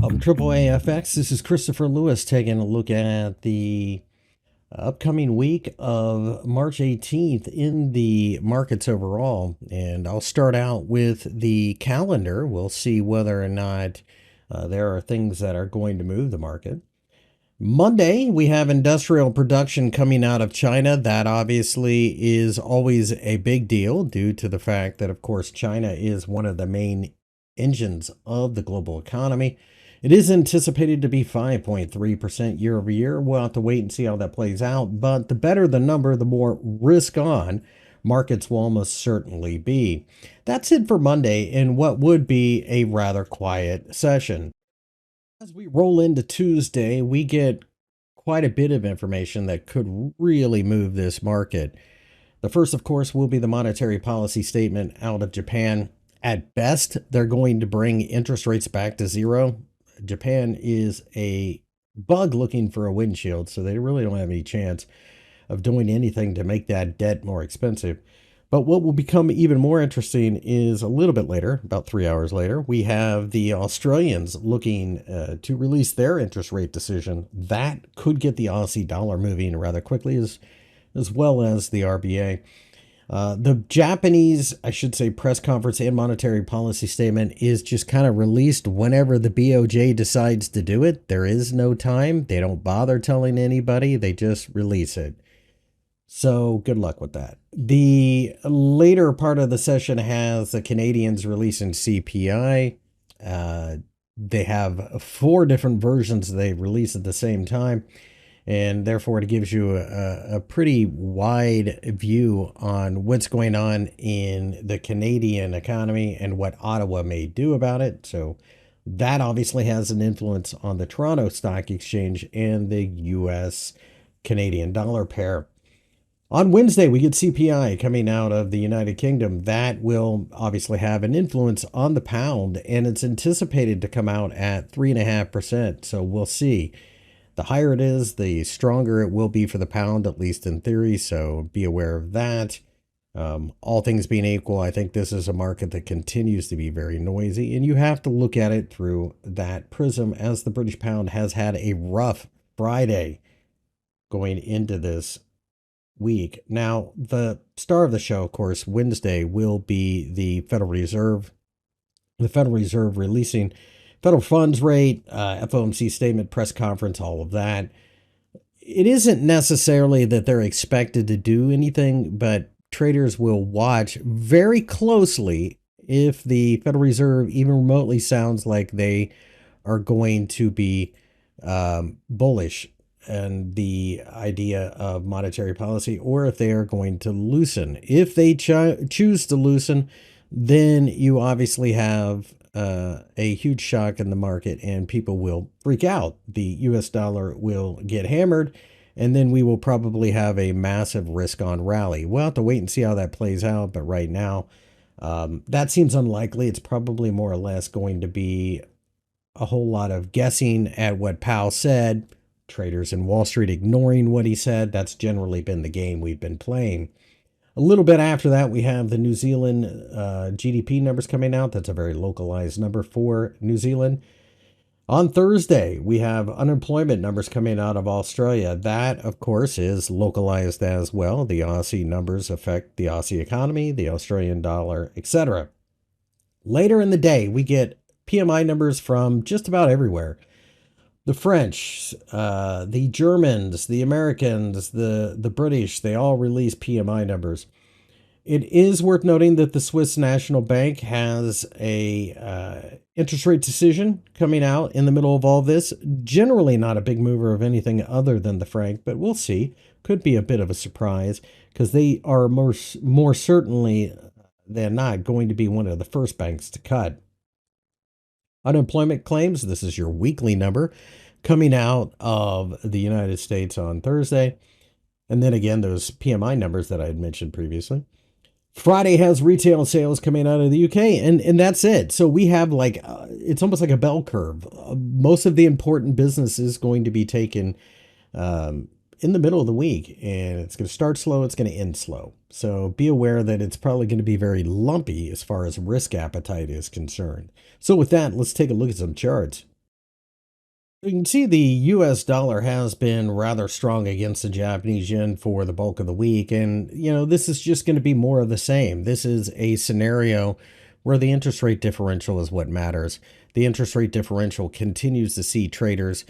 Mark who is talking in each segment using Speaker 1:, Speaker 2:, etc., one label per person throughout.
Speaker 1: of AAAFx. This is Christopher Lewis taking a look at the upcoming week of March 18th in the markets overall. And I'll start out with the calendar. We'll see whether or not there are things that are going to move the market. Monday, we have industrial production coming out of China. That obviously is always a big deal due to the fact that, of course, China is one of the main engines of the global economy. It is anticipated to be 5.3% year over year. We'll have to wait and see how that plays out. But the better the number, the more risk on markets will almost certainly be. That's it for Monday in what would be a rather quiet session. As we roll into Tuesday, we get quite a bit of information that could really move this market. The first, of course, will be the monetary policy statement out of Japan. At best, they're going to bring interest rates back to zero. Japan is a bug looking for a windshield, so they really don't have any chance of doing anything to make that debt more expensive. But what will become even more interesting is a little bit later, about 3 hours later, we have the Australians looking to release their interest rate decision. That could get the Aussie dollar moving rather quickly, as well as the RBA. The Japanese, I should say, press conference and monetary policy statement is just kind of released whenever the BOJ decides to do it. There is no time. They don't bother telling anybody. They just release it. So good luck with that. The later part of the session has the Canadians releasing CPI. They have 4 different versions they release at the same time. And therefore, it gives you a pretty wide view on what's going on in the Canadian economy and what Ottawa may do about it. So that obviously has an influence on the Toronto Stock Exchange and the US Canadian dollar pair. On Wednesday, we get CPI coming out of the United Kingdom. That will obviously have an influence on the pound, and it's anticipated to come out at 3.5%. So we'll see. The higher it is, the stronger it will be for the pound, at least in theory, so be aware of that. All things being equal, I think this is a market that continues to be very noisy, and you have to look at it through that prism, as the British pound has had a rough Friday going into this week. Now, the star of the show, of course, Wednesday will be the Federal Reserve. The Federal Reserve releasing federal funds rate, FOMC statement, press conference, all of that. It isn't necessarily that they're expected to do anything, but traders will watch very closely if the Federal Reserve even remotely sounds like they are going to be bullish and the idea of monetary policy, or if they are going to loosen. If they choose to loosen, then you obviously have a huge shock in the market and people will freak out. The US dollar will get hammered, and then we will probably have a massive risk on rally. We'll have to wait and see how that plays out, but right now that seems unlikely. It's probably more or less going to be a whole lot of guessing at what Powell said, traders in Wall Street ignoring what he said. That's generally been the game we've been playing. A little bit after that, we have the New Zealand GDP numbers coming out. That's a very localized number for New Zealand. On Thursday, we have unemployment numbers coming out of Australia. That, of course, is localized as well. The Aussie numbers affect the Aussie economy, the Australian dollar, etc. Later in the day, we get PMI numbers from just about everywhere. The French, the Germans, the Americans, the British, they all release PMI numbers. It is worth noting that the Swiss National Bank has a interest rate decision coming out in the middle of all this. Generally not a big mover of anything other than the franc, but we'll see. Could be a bit of a surprise because they are more certainly than not going to be one of the first banks to cut. Unemployment claims, this is your weekly number, coming out of the United States on Thursday. And then again, those PMI numbers that I had mentioned previously. Friday has retail sales coming out of the UK, and that's it. So we have like, it's almost like a bell curve. Most of the important business is going to be taken in the middle of the week, and it's going to start slow, it's going to end slow. So be aware that it's probably going to be very lumpy as far as risk appetite is concerned. So with that, let's take a look at some charts. You can see the US dollar has been rather strong against the Japanese yen for the bulk of the week. And, this is just going to be more of the same. This is a scenario where the interest rate differential is what matters. The interest rate differential continues to see traders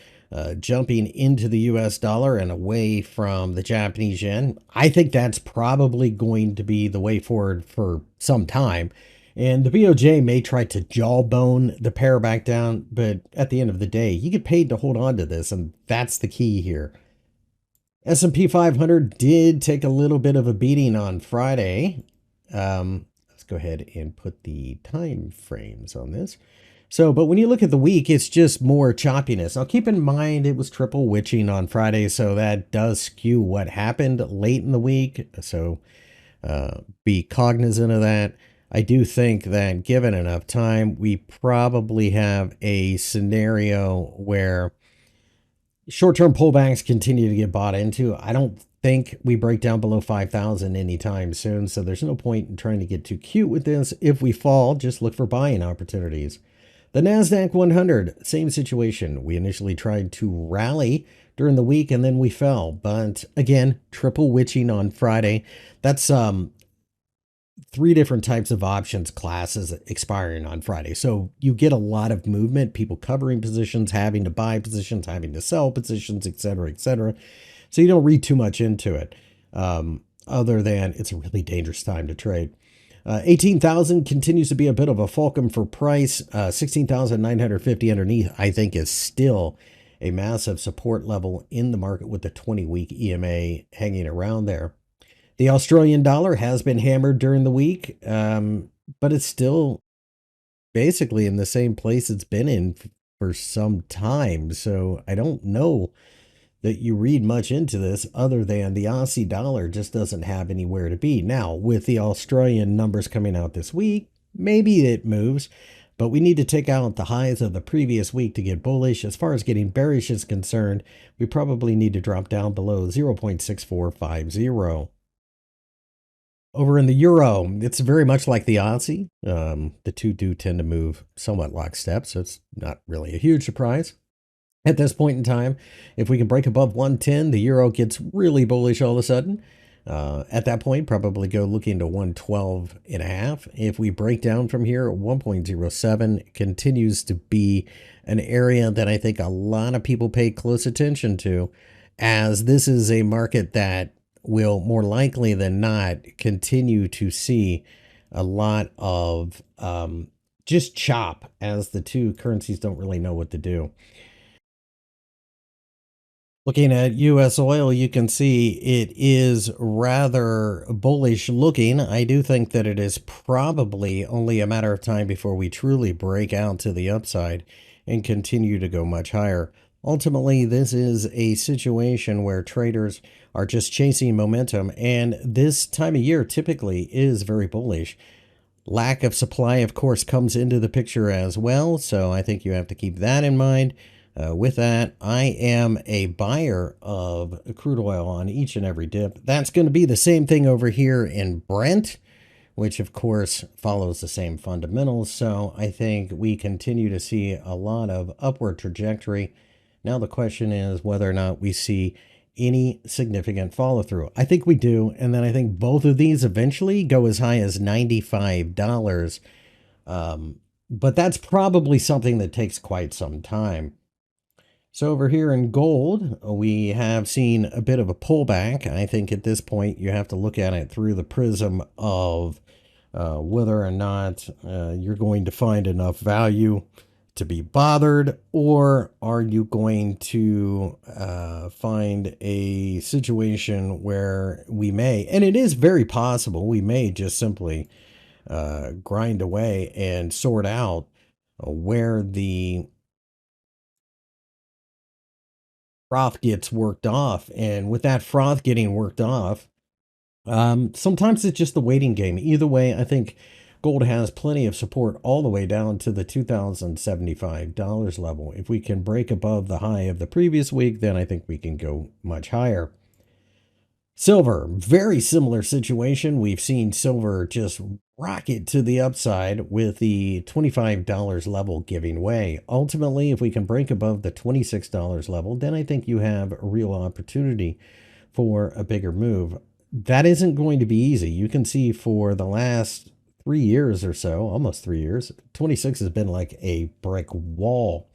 Speaker 1: jumping into the US dollar and away from the Japanese yen. I think that's probably going to be the way forward for some time. And the BOJ may try to jawbone the pair back down, but at the end of the day, you get paid to hold on to this, and that's the key here. S&P 500 did take a little bit of a beating on Friday. Let's go ahead and put the time frames on this. But when you look at the week, it's just more choppiness. Now, keep in mind, it was triple witching on Friday, so that does skew what happened late in the week. So be cognizant of that. I do think that given enough time, we probably have a scenario where short-term pullbacks continue to get bought into. I don't think we break down below 5,000 anytime soon, so there's no point in trying to get too cute with this. If we fall, just look for buying opportunities. The NASDAQ 100, same situation. We initially tried to rally during the week and then we fell. But again, triple witching on Friday. That's 3 different types of options classes expiring on Friday. So you get a lot of movement, people covering positions, having to buy positions, having to sell positions, etc., etc. So you don't read too much into it, other than it's a really dangerous time to trade. 18,000 continues to be a bit of a fulcrum for price. 16,950 underneath, I think, is still a massive support level in the market with the 20-week EMA hanging around there. The Australian dollar has been hammered during the week, but it's still basically in the same place it's been in for some time. So I don't know that you read much into this other than the Aussie dollar just doesn't have anywhere to be. Now, with the Australian numbers coming out this week, maybe it moves, but we need to take out the highs of the previous week to get bullish. As far as getting bearish is concerned, we probably need to drop down below 0.6450. Over in the euro, it's very much like the Aussie. The two do tend to move somewhat lockstep, so it's not really a huge surprise. At this point in time, if we can break above 110, the euro gets really bullish all of a sudden. At that point, probably go looking to 112.5. If we break down from here, 1.07 continues to be an area that I think a lot of people pay close attention to, as this is a market that will more likely than not continue to see a lot of just chop as the two currencies don't really know what to do. Looking at US oil, you can see it is rather bullish looking. I do think that it is probably only a matter of time before we truly break out to the upside and continue to go much higher. Ultimately, this is a situation where traders are just chasing momentum, and this time of year typically is very bullish. Lack of supply, of course, comes into the picture as well, so I think you have to keep that in mind. With that, I am a buyer of crude oil on each and every dip. That's going to be the same thing over here in Brent, which of course follows the same fundamentals. So I think we continue to see a lot of upward trajectory. Now the question is whether or not we see any significant follow through. I think we do. And then I think both of these eventually go as high as $95. But that's probably something that takes quite some time. So over here in gold, we have seen a bit of a pullback. I think at this point you have to look at it through the prism of whether or not you're going to find enough value to be bothered, or are you going to find a situation where we may, and it is very possible, we may just simply grind away and sort out where the froth gets worked off. And with that froth getting worked off, sometimes it's just the waiting game. Either way, I think gold has plenty of support all the way down to the $2,075 level. If we can break above the high of the previous week, then I think we can go much higher. Silver, very similar situation. We've seen silver just rocket to the upside with the $25 level giving way. Ultimately, if we can break above the $26 level, then I think you have a real opportunity for a bigger move. That isn't going to be easy. You can see for the last 3 years or so, almost 3 years, 26 has been like a brick wall.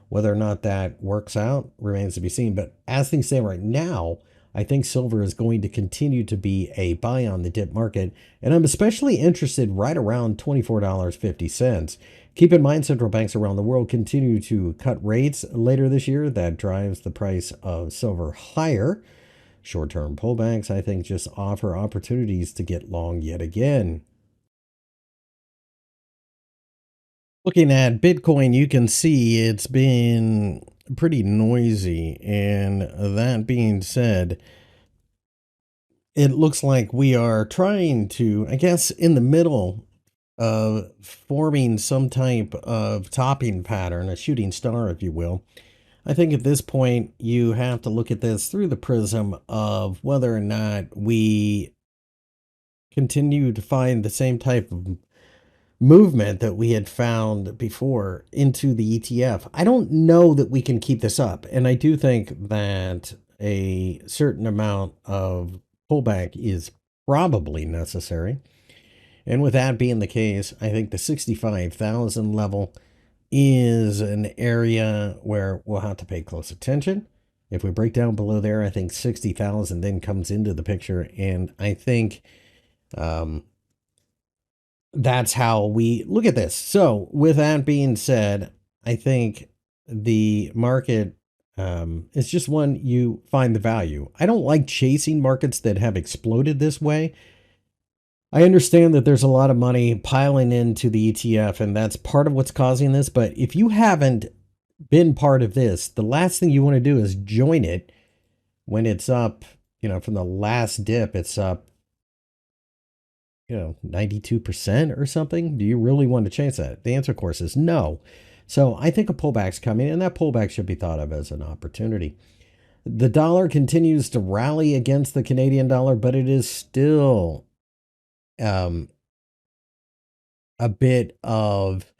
Speaker 1: Whether or not that works out remains to be seen. But as things stand right now, I think silver is going to continue to be a buy on the dip market. And I'm especially interested right around $24.50. Keep in mind, central banks around the world continue to cut rates later this year. That drives the price of silver higher. Short-term pullbacks, I think, just offer opportunities to get long yet again. Looking at Bitcoin, you can see it's been pretty noisy. And that being said, it looks like we are trying to, I guess, in the middle of forming some type of topping pattern, a shooting star, if you will. I think at this point, you have to look at this through the prism of whether or not we continue to find the same type of movement that we had found before into the ETF. I don't know that we can keep this up. And I do think that a certain amount of pullback is probably necessary. And with that being the case, I think the 65,000 level is an area where we'll have to pay close attention. If we break down below there, I think 60,000 then comes into the picture. And I think that's how we look at this. So with that being said, I think the market is just one you find the value. I don't like chasing markets that have exploded this way. I understand that there's a lot of money piling into the ETF, and that's part of what's causing this. But if you haven't been part of this, the last thing you want to do is join it when it's up, from the last dip, it's up 92% or something. Do you really want to chase that? The answer, of course, is no. So I think a pullback's coming, and that pullback should be thought of as an opportunity. The dollar continues to rally against the Canadian dollar, but it is still a bit of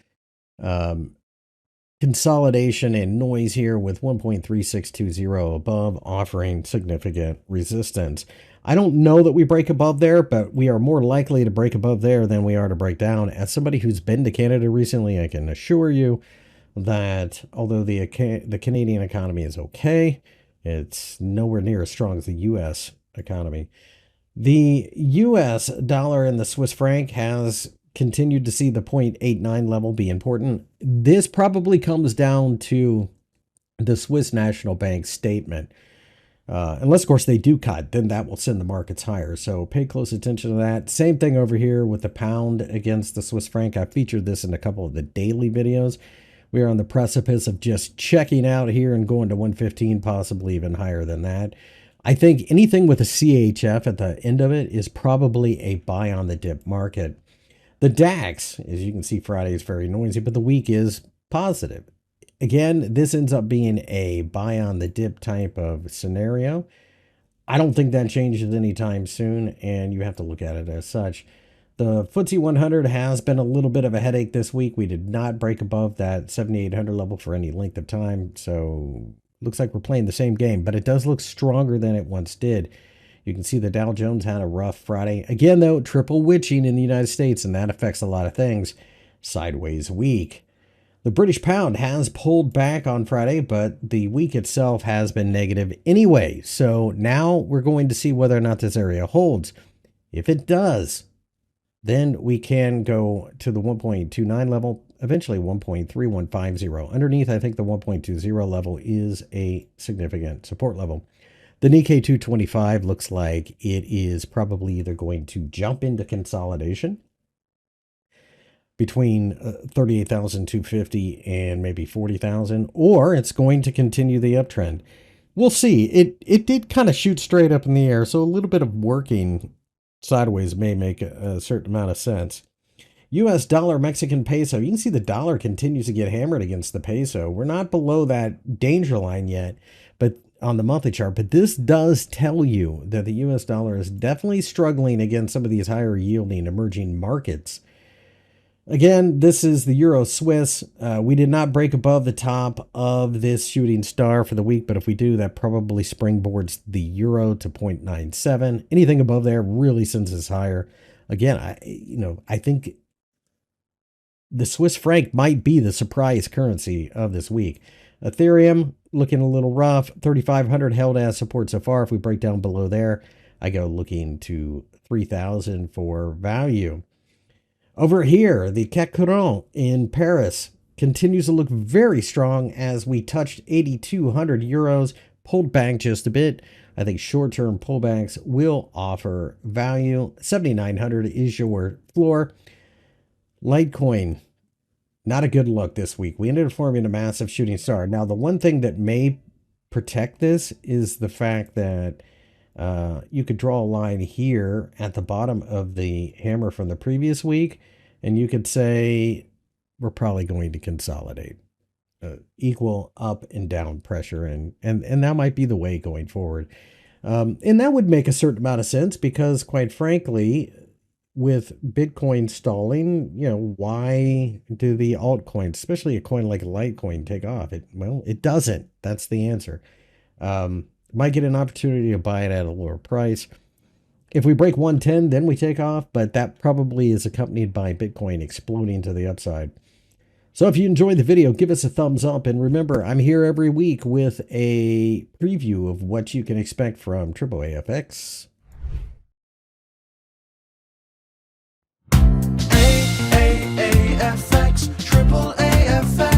Speaker 1: consolidation and noise here with 1.3620 above, offering significant resistance. I don't know that we break above there, but we are more likely to break above there than we are to break down. As somebody who's been to Canada recently, I can assure you that although the Canadian economy is okay, it's nowhere near as strong as the U.S. economy. The U.S. dollar and the Swiss franc has continued to see the 0.89 level be important. This probably comes down to the Swiss National Bank statement. Unless, of course, they do cut, then that will send the markets higher. So pay close attention to that. Same thing over here with the pound against the Swiss franc. I featured this in a couple of the daily videos. We are on the precipice of just checking out here and going to 115, possibly even higher than that. I think anything with a CHF at the end of it is probably a buy on the dip market. The DAX, as you can see, Friday is very noisy, but the week is positive. Again, this ends up being a buy on the dip type of scenario. I don't think that changes anytime soon, and you have to look at it as such. The FTSE 100 has been a little bit of a headache this week. We did not break above that 7,800 level for any length of time, so looks like we're playing the same game, but it does look stronger than it once did. You can see the Dow Jones had a rough Friday. Again, though, triple witching in the United States, and that affects a lot of things. Sideways week. The British pound has pulled back on Friday, but the week itself has been negative anyway. So now we're going to see whether or not this area holds. If it does, then we can go to the 1.29 level, eventually 1.3150. Underneath, I think the 1.20 level is a significant support level. The Nikkei 225 looks like it is probably either going to jump into consolidation between 38,250 and maybe 40,000, or it's going to continue the uptrend. We'll see. It did kind of shoot straight up in the air, so a little bit of working sideways may make a certain amount of sense. US dollar, Mexican peso. You can see the dollar continues to get hammered against the peso. We're not below that danger line yet, but on the monthly chart, but this does tell you that the US dollar is definitely struggling against some of these higher yielding emerging markets. Again, this is the Euro Swiss. We did not break above the top of this shooting star for the week, but if we do, that probably springboards the euro to 0.97. Anything above there really sends us higher. Again, I think the Swiss franc might be the surprise currency of this week. Ethereum looking a little rough. 3,500 held as support so far. If we break down below there, I go looking to 3,000 for value. Over here, the CAC 40 in Paris continues to look very strong as we touched 8,200 euros, pulled back just a bit. I think short-term pullbacks will offer value. 7,900 is your floor. Litecoin, not a good look this week. We ended up forming a massive shooting star. Now, the one thing that may protect this is the fact that you could draw a line here at the bottom of the hammer from the previous week, and you could say we're probably going to consolidate, equal up and down pressure, and that might be the way going forward. And that would make a certain amount of sense because, quite frankly, with Bitcoin stalling, why do the altcoins, especially a coin like Litecoin, take off? It doesn't. That's the answer. Might get an opportunity to buy it at a lower price. If we break 110, then we take off, but that probably is accompanied by Bitcoin exploding to the upside. So if you enjoyed the video, give us a thumbs up. And remember, I'm here every week with a preview of what you can expect from AAAFx.
Speaker 2: AAAFx, AAAFx.